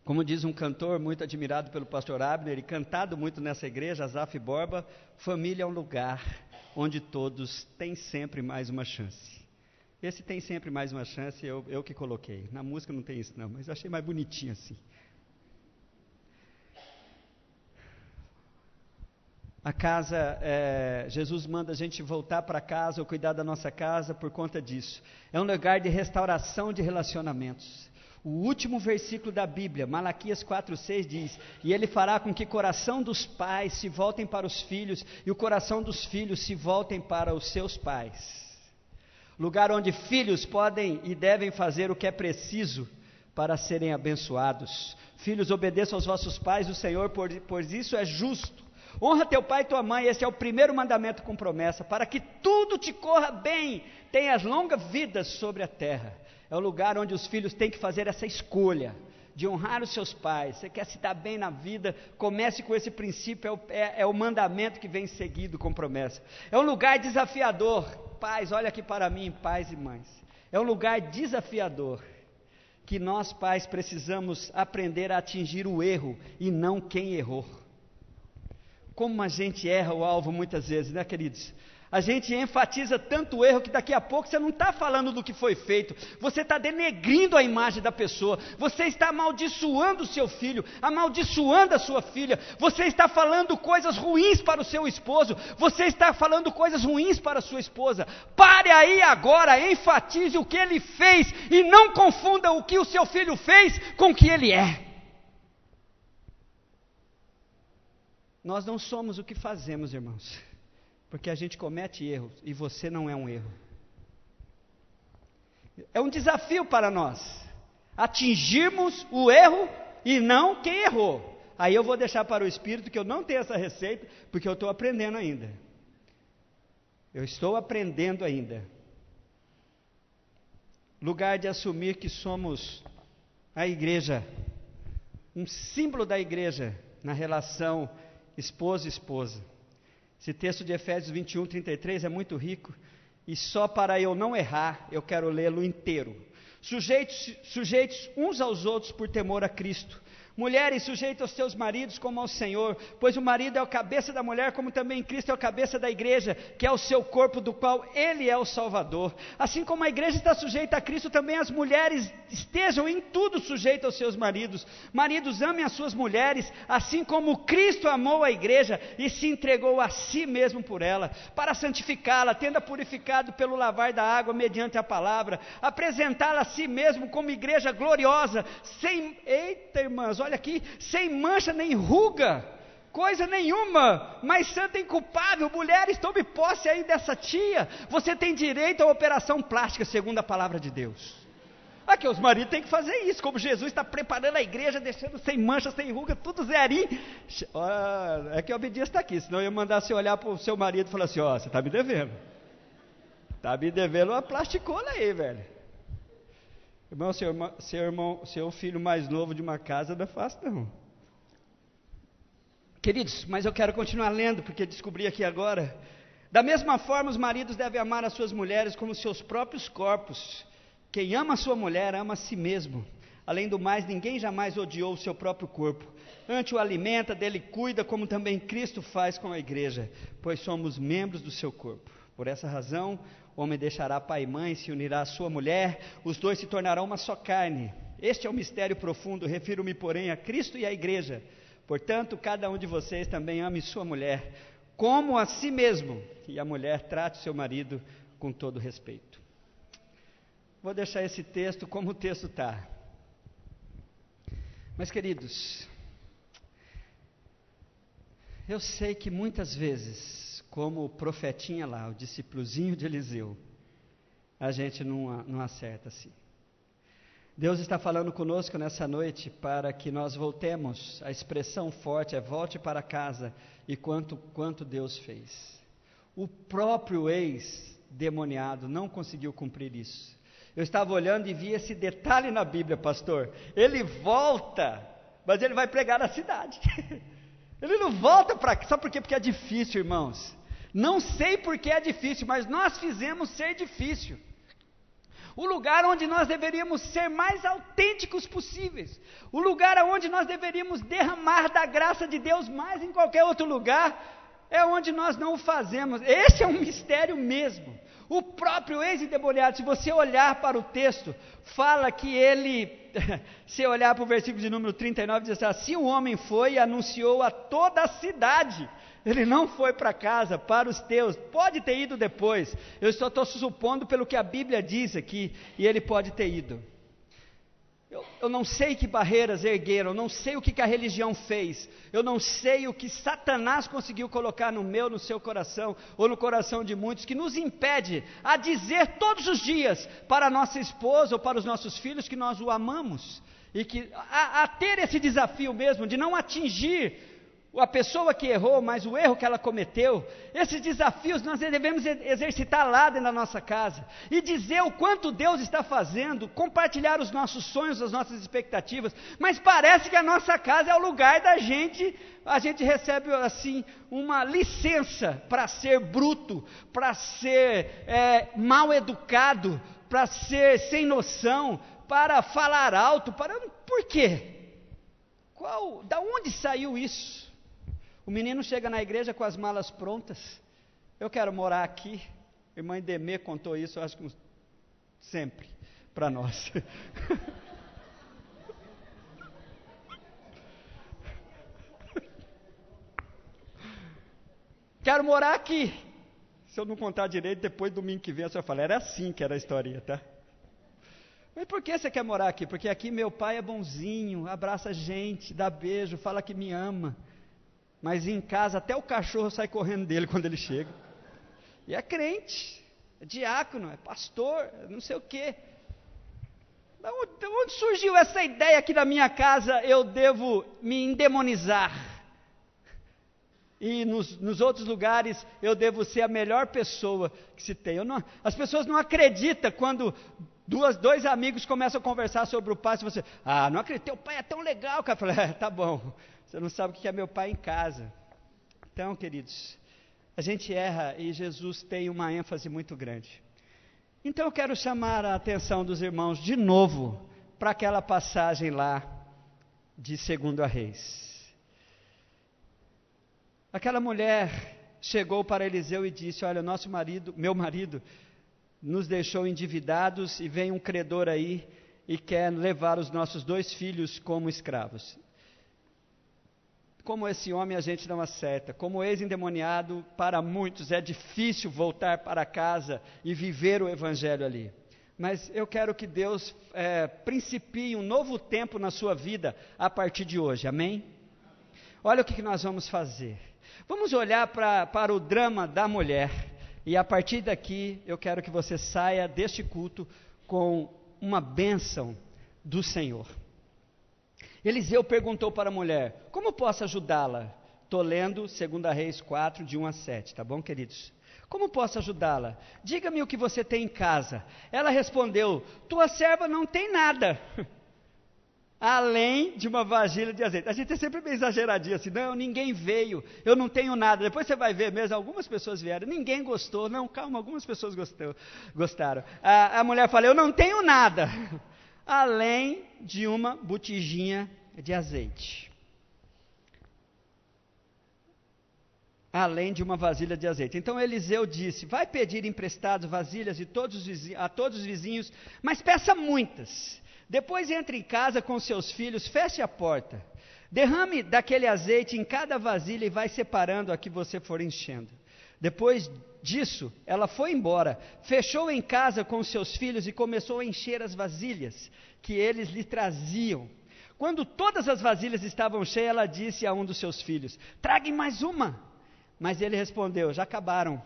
Como diz um cantor muito admirado pelo pastor Abner e cantado muito nessa igreja, Asaf Borba, família é um lugar onde todos têm sempre mais uma chance. Esse tem sempre mais uma chance, eu que coloquei. Na música não tem isso não, mas eu achei mais bonitinho assim. A casa, Jesus manda a gente voltar para casa ou cuidar da nossa casa por conta disso. É um lugar de restauração de relacionamentos. O último versículo da Bíblia, Malaquias 4:6 diz, e ele fará com que o coração dos pais se voltem para os filhos e o coração dos filhos se voltem para os seus pais. Lugar onde filhos podem e devem fazer o que é preciso para serem abençoados. Filhos, obedeçam aos vossos pais, o Senhor, pois isso é justo. Honra teu pai e tua mãe, esse é o primeiro mandamento com promessa, para que tudo te corra bem, tenhas longa vida sobre a terra. É o lugar onde os filhos têm que fazer essa escolha, de honrar os seus pais. Você quer se dar bem na vida, comece com esse princípio, é o mandamento que vem seguido com promessa. É um lugar desafiador, pais, olha aqui para mim, pais e mães, é um lugar desafiador, que nós pais precisamos aprender a atingir o erro, e não quem errou. Como a gente erra o alvo muitas vezes, né, queridos? A gente enfatiza tanto o erro que daqui a pouco você não está falando do que foi feito, você está denegrindo a imagem da pessoa, você está amaldiçoando o seu filho, amaldiçoando a sua filha, você está falando coisas ruins para o seu esposo, você está falando coisas ruins para a sua esposa. Pare aí agora, enfatize o que ele fez e não confunda o que o seu filho fez com o que ele é. Nós não somos o que fazemos, irmãos, porque a gente comete erros, e você não é um erro. É um desafio para nós, atingirmos o erro e não quem errou. Aí eu vou deixar para o Espírito que eu não tenho essa receita, porque eu estou aprendendo ainda. Eu estou aprendendo ainda. Lugar de assumir que somos a igreja um símbolo da igreja na relação esposo e esposa. Esse texto de Efésios 21, 33 é muito rico, e só para eu não errar, eu quero lê-lo inteiro. Sujeitos uns aos outros por temor a Cristo. Mulheres, sujeitos aos seus maridos como ao Senhor, pois o marido é o cabeça da mulher, como também Cristo é o cabeça da igreja, que é o seu corpo, do qual Ele é o Salvador. Assim como a igreja está sujeita a Cristo, também as mulheres estejam em tudo sujeitas aos seus maridos. Maridos, amem as suas mulheres, assim como Cristo amou a igreja e se entregou a si mesmo por ela, para santificá-la, tendo-a purificado pelo lavar da água mediante a palavra, apresentá-la a si mesmo como igreja gloriosa, eita irmãs, olha aqui, sem mancha nem ruga, coisa nenhuma, mas santa e inculpável. Mulheres, tome posse aí dessa tia, você tem direito à operação plástica, segundo a palavra de Deus. Aqui os maridos têm que fazer isso, como Jesus está preparando a igreja, deixando sem mancha, sem ruga, tudo zerinho. É que a obediência está aqui, senão eu ia mandar você olhar para o seu marido e falar assim, ó, você está me devendo uma plasticona aí, velho. Irmão, seu filho mais novo de uma casa não é fácil não. Queridos, mas eu quero continuar lendo, porque descobri aqui agora. Da mesma forma, os maridos devem amar as suas mulheres como seus próprios corpos. Quem ama a sua mulher, ama a si mesmo. Além do mais, ninguém jamais odiou o seu próprio corpo. Antes o alimenta, dele cuida, como também Cristo faz com a igreja, pois somos membros do seu corpo. Por essa razão, o homem deixará pai e mãe, se unirá à sua mulher, os dois se tornarão uma só carne. Este é um mistério profundo, refiro-me, porém, a Cristo e à igreja. Portanto, cada um de vocês também ame sua mulher, como a si mesmo, e a mulher trate seu marido com todo respeito. Vou deixar esse texto como o texto está. Mas, queridos, eu sei que muitas vezes, como o profetinha lá, o discípulozinho de Eliseu, a gente não acerta assim. Deus está falando conosco nessa noite para que nós voltemos, a expressão forte é volte para casa, e quanto Deus fez. O próprio ex-demoniado não conseguiu cumprir isso. Eu estava olhando e vi esse detalhe na Bíblia, pastor. Ele volta, mas ele vai pregar na cidade. Ele não volta para cá, sabe por quê? Porque é difícil, irmãos. Não sei porque é difícil, mas nós fizemos ser difícil. O lugar onde nós deveríamos ser mais autênticos possíveis. O lugar onde nós deveríamos derramar da graça de Deus mais em qualquer outro lugar, é onde nós não o fazemos. Esse é um mistério mesmo. O próprio ex-endemoniado, se você olhar para o texto, fala que ele, se olhar para o versículo de número 39, diz assim, o homem foi e anunciou a toda a cidade. Ele não foi para casa, para os teus, pode ter ido depois, eu só estou supondo pelo que a Bíblia diz aqui, e ele pode ter ido. Eu não sei que barreiras ergueram, eu não sei o que a religião fez, eu não sei o que Satanás conseguiu colocar no seu coração, ou no coração de muitos, que nos impede a dizer todos os dias para a nossa esposa ou para os nossos filhos que nós o amamos, e que a ter esse desafio mesmo de não atingir a pessoa que errou, mas o erro que ela cometeu. Esses desafios nós devemos exercitar lá dentro da nossa casa, e dizer o quanto Deus está fazendo, compartilhar os nossos sonhos, as nossas expectativas, mas parece que a nossa casa é o lugar da gente, a gente recebe assim, uma licença para ser bruto, para ser mal educado, para ser sem noção, para falar alto, por quê? Da onde saiu isso? O menino chega na igreja com as malas prontas, eu quero morar aqui. Irmã Idemê contou isso, eu acho que sempre, para nós. Quero morar aqui. Se eu não contar direito, depois domingo que vem, a senhora fala, era assim que era a historinha, tá? Mas por que você quer morar aqui? Porque aqui meu pai é bonzinho, abraça a gente, dá beijo, fala que me ama. Mas em casa até o cachorro sai correndo dele quando ele chega. E é crente, é diácono, é pastor, não sei o quê. De onde surgiu essa ideia que na minha casa eu devo me endemonizar? E nos outros lugares eu devo ser a melhor pessoa que se tem. As pessoas não acreditam quando Dois amigos começam a conversar sobre o pai, e você, não acredito, teu pai é tão legal, cara. Eu falei, tá bom, você não sabe o que é meu pai em casa. Então, queridos, a gente erra e Jesus tem uma ênfase muito grande. Então eu quero chamar a atenção dos irmãos de novo para aquela passagem lá de 2 Reis. Aquela mulher chegou para Eliseu e disse, olha, meu marido nos deixou endividados e vem um credor aí e quer levar os nossos 2 filhos como escravos. Como esse homem a gente não acerta, como ex-endemoniado, para muitos é difícil voltar para casa e viver o evangelho ali. Mas eu quero que Deus principie um novo tempo na sua vida a partir de hoje, amém? Olha o que nós vamos fazer. Vamos olhar para o drama da mulher e a partir daqui eu quero que você saia deste culto com uma bênção do Senhor. Eliseu perguntou para a mulher, como posso ajudá-la? Estou lendo 2 Reis 4, de 1 a 7, tá bom, queridos? Como posso ajudá-la? Diga-me o que você tem em casa. Ela respondeu, tua serva não tem nada, além de uma vasilha de azeite. A gente é sempre meio exageradinho assim, não, ninguém veio, eu não tenho nada. Depois você vai ver mesmo, algumas pessoas vieram, ninguém gostou. Não, calma, algumas pessoas gostaram. A mulher fala, eu não tenho nada, além de uma botijinha de azeite. Além de uma vasilha de azeite. Então Eliseu disse, vai pedir emprestado vasilhas a todos os vizinhos, mas peça muitas. Depois entre em casa com seus filhos, feche a porta. Derrame daquele azeite em cada vasilha e vai separando a que você for enchendo. Depois disso, ela foi embora, fechou em casa com seus filhos e começou a encher as vasilhas que eles lhe traziam. Quando todas as vasilhas estavam cheias, ela disse a um dos seus filhos, trague mais uma. Mas ele respondeu, já acabaram.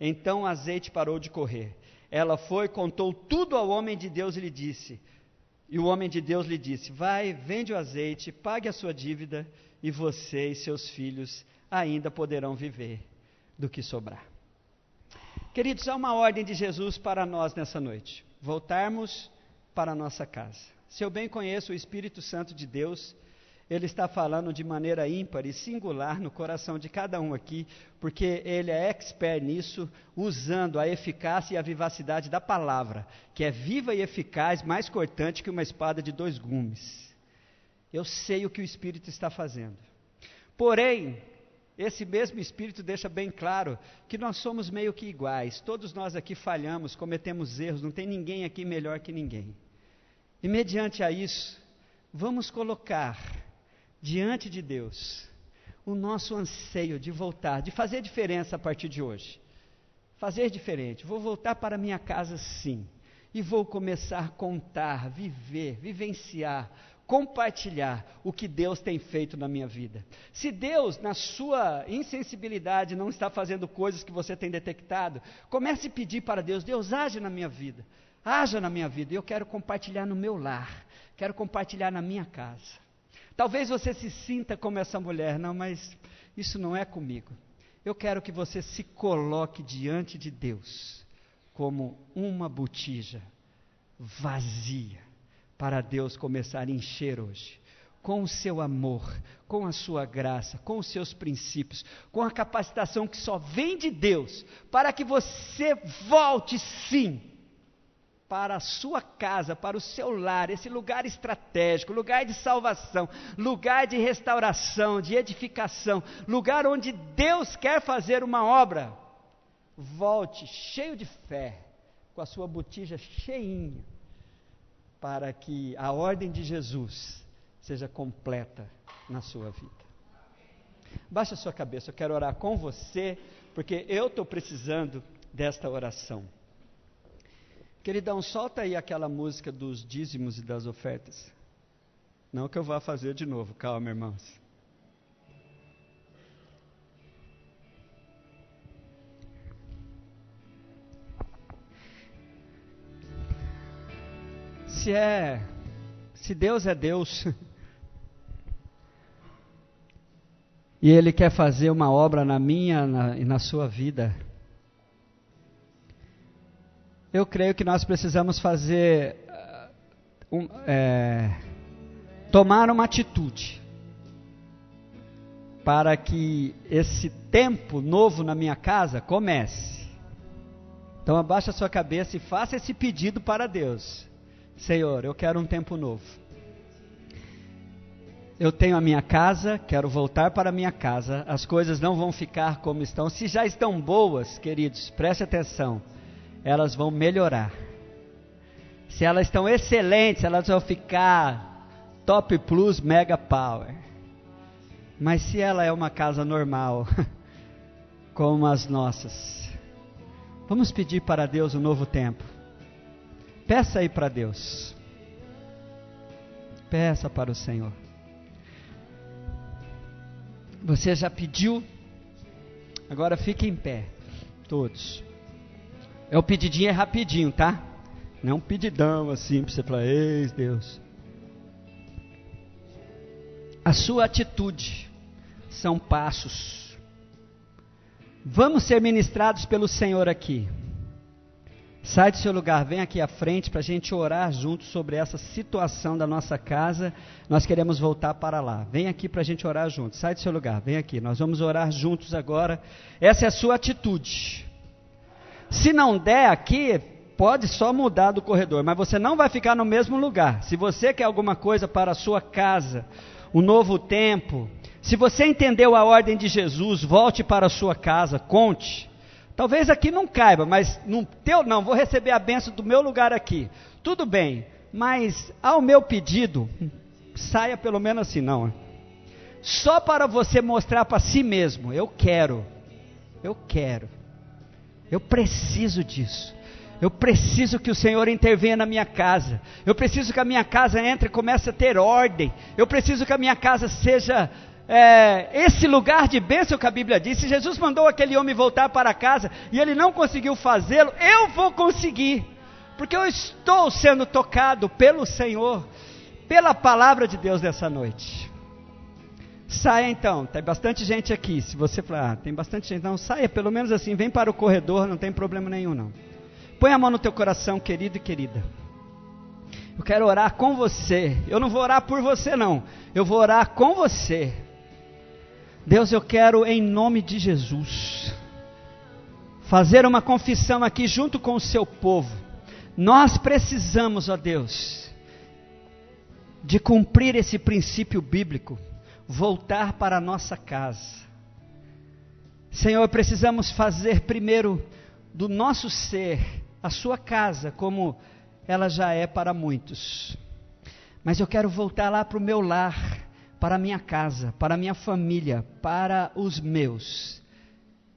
Então o azeite parou de correr. Ela foi, contou tudo ao homem de Deus e o homem de Deus lhe disse, vai, vende o azeite, pague a sua dívida e você e seus filhos ainda poderão viver do que sobrar. Queridos, há uma ordem de Jesus para nós nessa noite, voltarmos para a nossa casa. Se eu bem conheço o Espírito Santo de Deus, Ele está falando de maneira ímpar e singular no coração de cada um aqui, porque Ele é expert nisso, usando a eficácia e a vivacidade da palavra, que é viva e eficaz, mais cortante que uma espada de 2 gumes. Eu sei o que o Espírito está fazendo. Porém, esse mesmo Espírito deixa bem claro que nós somos meio que iguais, todos nós aqui falhamos, cometemos erros, não tem ninguém aqui melhor que ninguém. E mediante a isso, vamos colocar diante de Deus o nosso anseio de voltar, de fazer diferença a partir de hoje. Fazer diferente, vou voltar para minha casa sim, e vou começar a contar, vivenciar, compartilhar o que Deus tem feito na minha vida. Se Deus, na sua insensibilidade, não está fazendo coisas que você tem detectado, comece a pedir para Deus, Deus age na minha vida, haja na minha vida, eu quero compartilhar no meu lar, quero compartilhar na minha casa. Talvez você se sinta como essa mulher, não, mas isso não é comigo. Eu quero que você se coloque diante de Deus como uma botija vazia, para Deus começar a encher hoje, com o seu amor, com a sua graça, com os seus princípios, com a capacitação que só vem de Deus, para que você volte sim, para a sua casa, para o seu lar, esse lugar estratégico, lugar de salvação, lugar de restauração, de edificação, lugar onde Deus quer fazer uma obra. Volte cheio de fé, com a sua botija cheinha, para que a ordem de Jesus seja completa na sua vida. Baixa a sua cabeça, eu quero orar com você, porque eu estou precisando desta oração. Queridão, solta aí aquela música dos dízimos e das ofertas. Não que eu vá fazer de novo, calma, irmãos. Se Deus é Deus, e Ele quer fazer uma obra na minha e na sua vida, eu creio que nós precisamos fazer, tomar uma atitude para que esse tempo novo na minha casa comece. Então abaixa a sua cabeça e faça esse pedido para Deus. Senhor, eu quero um tempo novo. Eu tenho a minha casa, quero voltar para a minha casa. As coisas não vão ficar como estão. Se já estão boas, queridos, preste atenção, elas vão melhorar. Se elas estão excelentes, elas vão ficar top plus, mega power. Mas se ela é uma casa normal, como as nossas, vamos pedir para Deus um novo tempo. Peça aí para Deus. Peça para o Senhor. Você já pediu? Agora fique em pé, todos. O pedidinho é rapidinho, tá? Não é um pedidão assim para você falar, eis Deus. A sua atitude são passos. Vamos ser ministrados pelo Senhor aqui. Sai do seu lugar, vem aqui à frente para a gente orar juntos sobre essa situação da nossa casa. Nós queremos voltar para lá. Vem aqui para a gente orar juntos. Sai do seu lugar, vem aqui. Nós vamos orar juntos agora. Essa é a sua atitude. Se não der aqui, pode só mudar do corredor, mas você não vai ficar no mesmo lugar. Se você quer alguma coisa para a sua casa, um novo tempo, se você entendeu a ordem de Jesus, volte para a sua casa, conte. Talvez aqui não caiba, mas não, vou receber a bênção do meu lugar aqui. Tudo bem, mas ao meu pedido, saia pelo menos assim, não. Só para você mostrar para si mesmo, eu quero, eu preciso disso. Eu preciso que o Senhor intervenha na minha casa. Eu preciso que a minha casa entre e comece a ter ordem. Eu preciso que a minha casa seja esse lugar de bênção que a Bíblia diz. Se Jesus mandou aquele homem voltar para casa e ele não conseguiu fazê-lo, eu vou conseguir, porque eu estou sendo tocado pelo Senhor, pela palavra de Deus dessa noite. Saia então, tem bastante gente aqui. Se você falar, tem bastante gente, não, saia pelo menos assim, vem para o corredor, não tem problema nenhum não. Põe a mão no teu coração, querido e querida. Eu quero orar com você. Eu não vou orar por você não, eu vou orar com você. Deus, eu quero em nome de Jesus fazer uma confissão aqui junto com o seu povo. Nós precisamos, ó Deus, de cumprir esse princípio bíblico, voltar para a nossa casa. Senhor, precisamos fazer primeiro do nosso ser a sua casa, como ela já é para muitos. Mas eu quero voltar lá para o meu lar, para a minha casa, para a minha família, para os meus,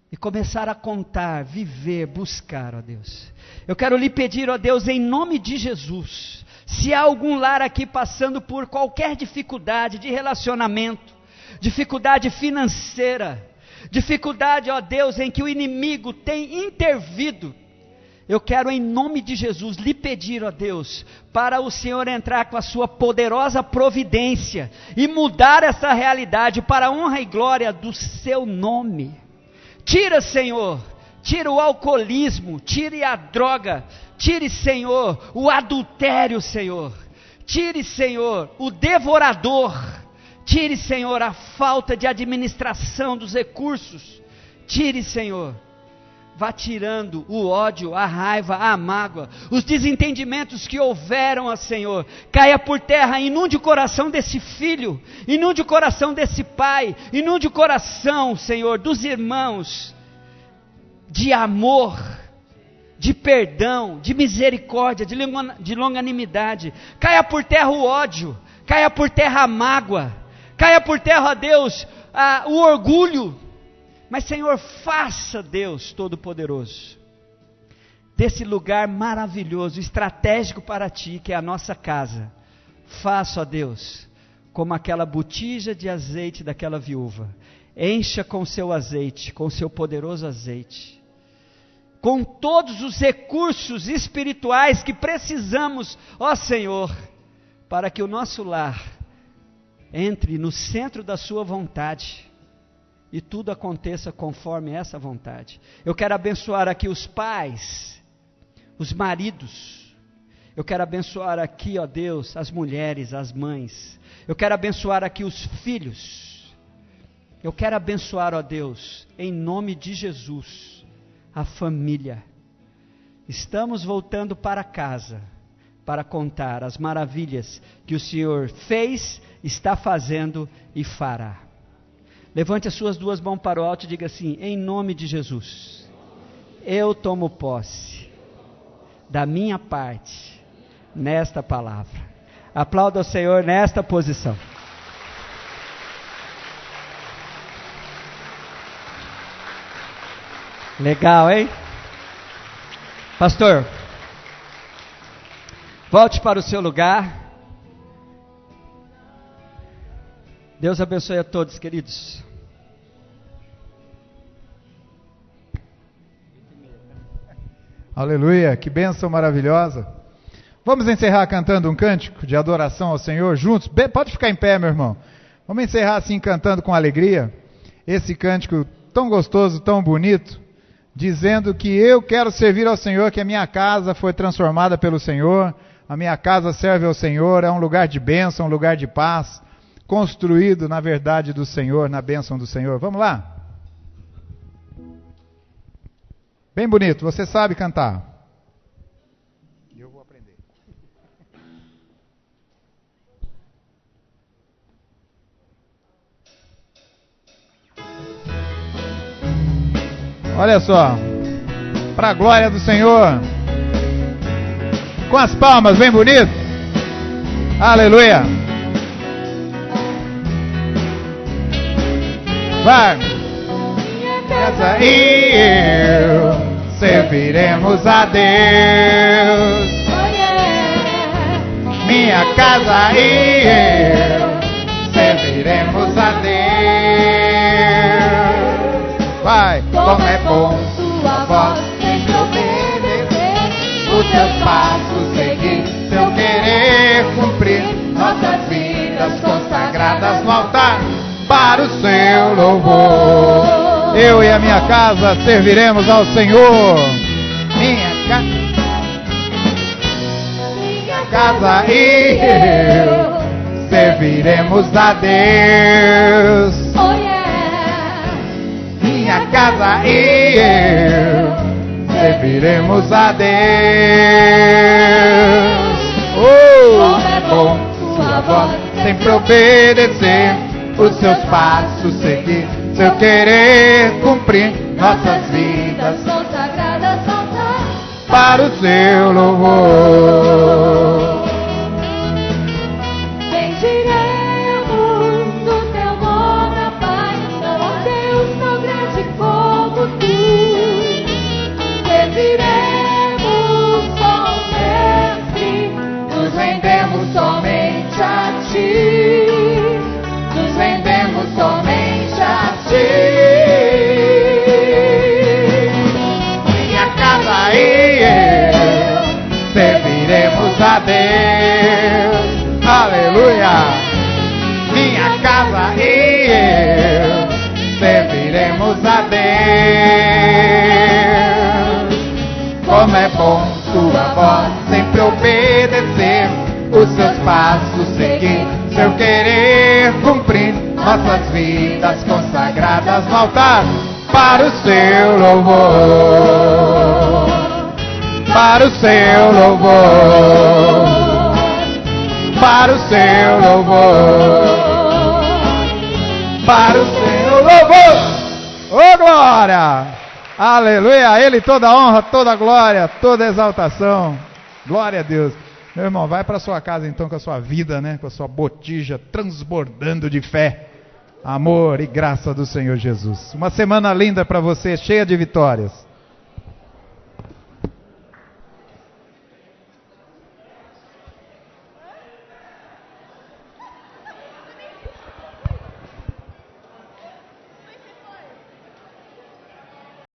e começar a contar, viver, buscar, ó Deus. Eu quero lhe pedir, ó Deus, em nome de Jesus, se há algum lar aqui passando por qualquer dificuldade de relacionamento, dificuldade financeira, dificuldade, ó Deus, em que o inimigo tem intervido, eu quero em nome de Jesus lhe pedir, ó Deus, para o Senhor entrar com a sua poderosa providência e mudar essa realidade para a honra e glória do seu nome. Tira, Senhor, tira o alcoolismo, tire a droga, tire, Senhor, o adultério, Senhor, tire, Senhor, o devorador, tire, Senhor, a falta de administração dos recursos, tire, Senhor, vá tirando o ódio, a raiva, a mágoa, os desentendimentos que houveram, ó Senhor, caia por terra, inunde o coração desse filho, inunde o coração desse pai, inunde o coração, Senhor, dos irmãos, de amor, de perdão, de misericórdia, de longanimidade. Caia por terra o ódio, caia por terra a mágoa, caia por terra, ó Deus, o orgulho. Mas, Senhor, faça, Deus Todo-Poderoso, desse lugar maravilhoso, estratégico para Ti, que é a nossa casa, faça, ó Deus, como aquela botija de azeite daquela viúva, encha com o seu azeite, com o seu poderoso azeite, com todos os recursos espirituais que precisamos, ó Senhor, para que o nosso lar entre no centro da Sua vontade, e tudo aconteça conforme essa vontade. Eu quero abençoar aqui os pais, os maridos. Eu quero abençoar aqui, ó Deus, as mulheres, as mães. Eu quero abençoar aqui os filhos. Eu quero abençoar, ó Deus, em nome de Jesus, a família. Estamos voltando para casa para contar as maravilhas que o Senhor fez, está fazendo e fará. Levante as suas duas mãos para o alto e diga assim: em nome de Jesus, eu tomo posse da minha parte nesta palavra. Aplauda o Senhor nesta posição. Legal, hein? Pastor, volte para o seu lugar. Deus abençoe a todos, queridos. Aleluia, que bênção maravilhosa. Vamos encerrar cantando um cântico de adoração ao Senhor juntos? Pode ficar em pé, meu irmão. Vamos encerrar assim cantando com alegria esse cântico tão gostoso, tão bonito, dizendo que eu quero servir ao Senhor, que a minha casa foi transformada pelo Senhor, a minha casa serve ao Senhor, é um lugar de bênção, um lugar de paz, construído na verdade do Senhor, na bênção do Senhor. Vamos lá? Bem bonito, você sabe cantar. Eu vou aprender. Olha só, para a glória do Senhor, com as palmas, bem bonito. Aleluia. Vai. Casa e eu serviremos a Deus. Minha casa e eu serviremos a Deus. Vai, como é bom sua voz sempre obedecer, os seus passos seguir, seu querer cumprir, nossas vidas consagradas no altar para o seu louvor. Eu e a minha casa serviremos ao Senhor. Minha casa e eu serviremos a Deus. Minha casa e eu serviremos a Deus. Oh, é bom sua voz sempre obedecer, os seus passos seguir, seu querer cumprir, nossas vidas consagradas para o seu louvor. Bendiremos o teu nome, Pai, ó Deus tão grande como tu. Serviremos só sempre, nos rendemos somente a ti. Nos rendemos somente a ti. Minha casa e eu serviremos a Deus. Aleluia. Minha casa e eu serviremos a Deus. Como é bom sua voz sempre obedecer, os seus passos seguir, seu querer cumprir, nossas vidas consagradas no altar para o seu louvor. Para o seu louvor. Para o seu louvor. Para o seu louvor. Ô glória! Aleluia! A Ele toda a honra, toda a glória, toda a exaltação. Glória a Deus. Meu irmão, vai para sua casa então com a sua vida, né? Com a sua botija transbordando de fé, amor e graça do Senhor Jesus. Uma semana linda para você, cheia de vitórias.